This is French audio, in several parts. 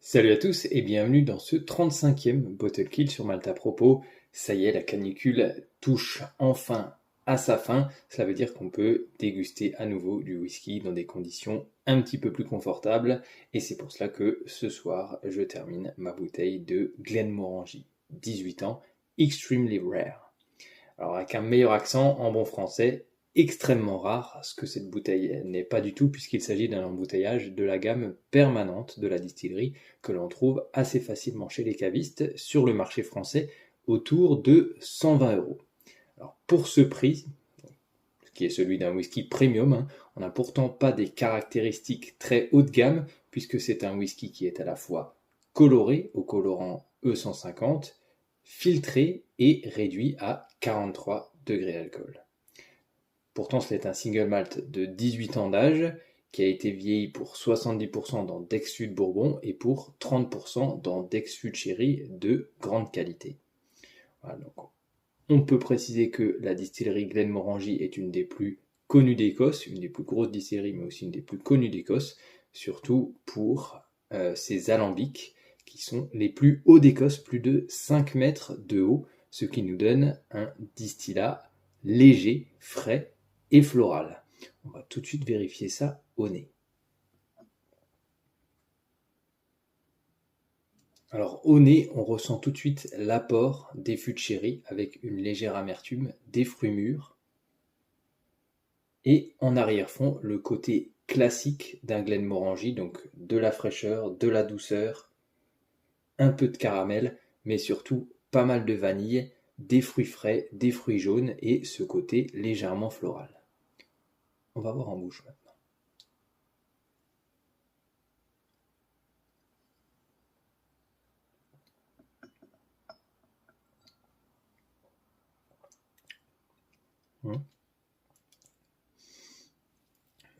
Salut à tous et bienvenue dans ce 35e Bottle Kill sur Malte à propos. Ça y est, la canicule touche enfin à sa fin. Cela veut dire qu'on peut déguster à nouveau du whisky dans des conditions un petit peu plus confortables. Et c'est pour cela que ce soir, je termine ma bouteille de Glenmorangie, 18 ans, Extremely Rare. Alors avec un meilleur accent en bon français, extrêmement rare, ce que cette bouteille n'est pas du tout puisqu'il s'agit d'un embouteillage de la gamme permanente de la distillerie que l'on trouve assez facilement chez les cavistes sur le marché français autour de 120 euros. Alors pour ce prix, qui est celui d'un whisky premium, on n'a pourtant pas des caractéristiques très haut de gamme puisque c'est un whisky qui est à la fois coloré au colorant E150, filtré et réduit à 43 degrés d'alcool. Pourtant, c'est un single malt de 18 ans d'âge qui a été vieilli pour 70% dans Dex Sud Bourbon et pour 30% dans Dex Sud Sherry de grande qualité. Voilà, donc on peut préciser que la distillerie Glenmorangie est une des plus connues d'Écosse, une des plus grosses distilleries, mais aussi une des plus connues d'Écosse, surtout pour ses alambics qui sont les plus hauts d'Écosse, plus de 5 mètres de haut, ce qui nous donne un distillat léger, frais et floral. On va tout de suite vérifier ça au nez. Alors au nez, on ressent tout de suite l'apport des fûts de sherry avec une légère amertume, des fruits mûrs. Et en arrière-fond, le côté classique d'un Glenmorangie, donc de la fraîcheur, de la douceur, un peu de caramel, mais surtout pas mal de vanille, des fruits frais, des fruits jaunes et ce côté légèrement floral. On va voir en bouche maintenant.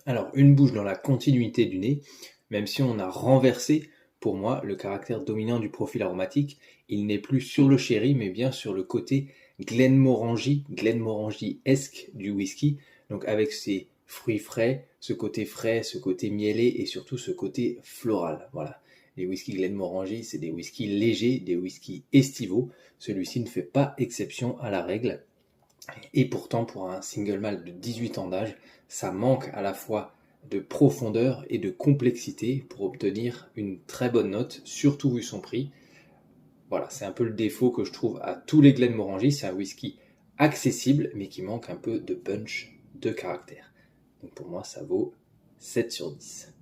Alors, une bouche dans la continuité du nez, même si on a renversé, pour moi, le caractère dominant du profil aromatique, il n'est plus sur le sherry, mais bien sur le côté Glenmorangie-esque du whisky, donc avec ses fruits frais, ce côté mielé et surtout ce côté floral. Voilà. Les whiskies Glenmorangie, c'est des whiskies légers, des whiskies estivaux. Celui-ci ne fait pas exception à la règle. Et pourtant, pour un single malt de 18 ans d'âge, ça manque à la fois de profondeur et de complexité pour obtenir une très bonne note, surtout vu son prix. Voilà, c'est un peu le défaut que je trouve à tous les Glenmorangie, c'est un whisky accessible, mais qui manque un peu de punch, de caractère. Donc pour moi, ça vaut 7 sur 10.